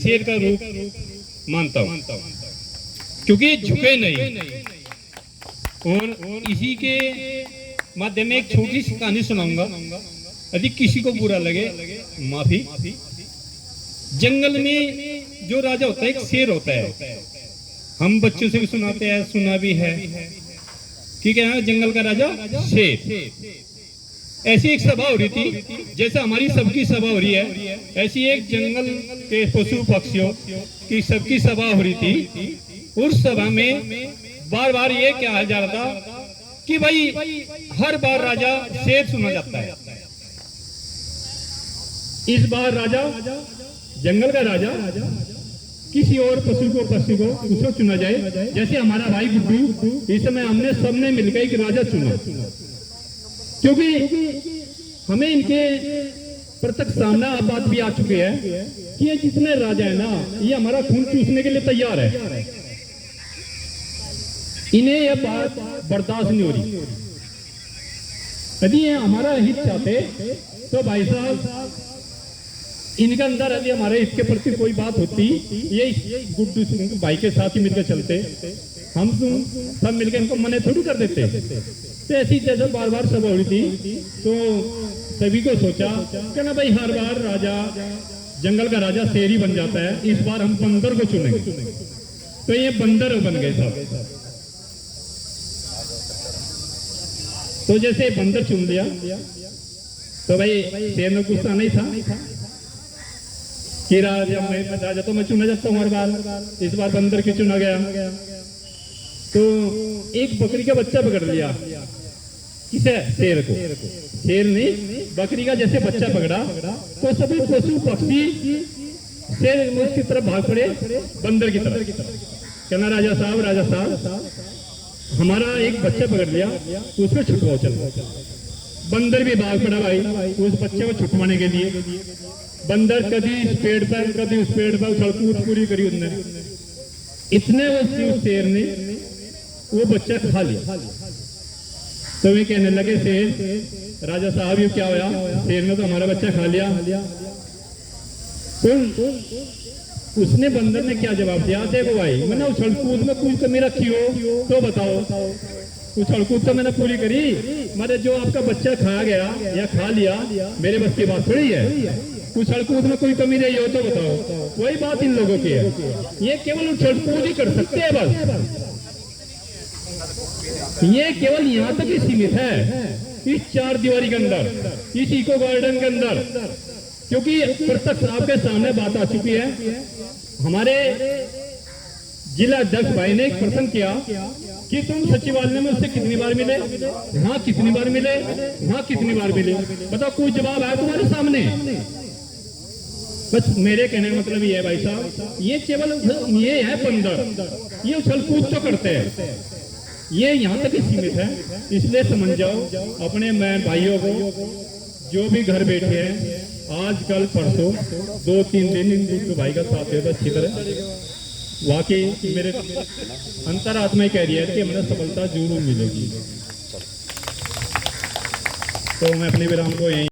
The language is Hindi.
शेर का रूप मानता हूँ, क्योंकि ये झुके नहीं। और इसी के माध्यम में एक छोटी सी कहानी सुनाऊंगा, यदि किसी को बुरा लगे माफी। जंगल में जो राजा होता है एक शेर होता है, हम बच्चों से भी सुनाते हैं, सुना भी है कि क्या है जंगल का राजा शेर। ऐसी एक सभा हो रही थी, जैसे हमारी सबकी सभा हो रही है, ऐसी एक जंगल के पशु पक्षियों की सबकी सभा हो रही थी। उस सभा में बार बार ये कहा जा रहा था कि भाई हर बार राजा शेर सुना जाता है, इस बार राजा जंगल का राजा किसी और पशु को उसको चुना जाए। जैसे हमारा भाई गुड्डू, इस समय हमने सबने मिलकर एक राजा चुना, क्योंकि हमें इनके प्रत्यक्ष सामना बात भी आ चुकी है कि ये जितने राजा है ना, ये हमारा खून चूसने के लिए तैयार है। इन्हें यह बात बर्दाश्त नहीं हो रही। यदि ये हमारा हित चाहते तो भाई साहब इनके अंदर यदि हमारे हित के प्रति कोई बात होती, ये गुड्डू भाई के साथ ही मिलकर चलते, हम सब मिलकर इनको मने थोड़ी कर देते। तो ऐसी जैसे बार बार सभा हो रही थी, तो सभी को सोचा कि ना भाई हर बार राजा जंगल का राजा शेर ही बन जाता है, इस बार हम बंदर को चुनेंगे। तो ये बंदर बन गए सब। तो जैसे बंदर चुन लिया तो भाई शेर में गुस्सा नहीं था कि राजा तो मैं चुना जाता हूँ हर बार, इस बार बंदर की चुना गया। तो एक बकरी का बच्चा पकड़ लिया, किसे? शेर को। शेर ने बकरी का जैसे बच्चा पकड़ा तो सभी पशु पक्षी शेर उसकी तरफ भाग पड़े, बंदर की तरफ। कहना राजा साहब हमारा एक बच्चा पकड़ लिया, उसको छुटवाओ। चलो बंदर भी भाग पड़ा भाई उस बच्चे को छुटवाने के लिए। बंदर कभी इस पेड़ पर कभी उस पेड़ पर उछल कूद पूरी करी उसने। इतने वो शेर ने वो बच्चा खा लिया। तो वे कहने लगे शेर राजा साहब ये क्या होया, शेर ने तो हमारा बच्चा खा लिया। तो उसने बंदर ने क्या जवाब दिया, देखो भाई मैंने उछल कूद में कोई कमी रखी हो तो बताओ। उछल कूद तो मैंने पूरी करी, मगर जो आपका बच्चा खा गया या खा लिया मेरे बस की बात थोड़ी है। उछल कूद में कोई कमी रही हो तो बताओ। वही बात इन लोगों की है, ये केवल उछल कूद ही कर सकते हैं बस। ये केवल यहाँ तक ही सीमित है, इस चार दीवारी के अंदर, इस इको गार्डन के अंदर। क्योंकि प्रत्यक्ष आपके सामने बात आ चुकी है। हमारे जिला अध्यक्ष भाई ने एक प्रश्न किया कि तुम सचिवालय में उससे कितनी बार मिले, हाँ कितनी बार मिले, हाँ कितनी बार मिले, बताओ कोई जवाब आया तुम्हारे सामने? बस मेरे कहने का मतलब ये है भाई साहब, ये केवल ये है बंदर, ये उछल कूद तो करते हैं, ये यहाँ तक ही सीमित है। इसलिए समझ जाओ अपने मैं भाइयों को जो भी घर बैठे हैं, आज कल परसों 2-3 दिन इन भाई का साथ देता अच्छी तरह। वाकई मेरे अंतरात्मा ही कह रही है कि हमें सफलता जरूर मिलेगी। तो मैं अपने विराम को यहीं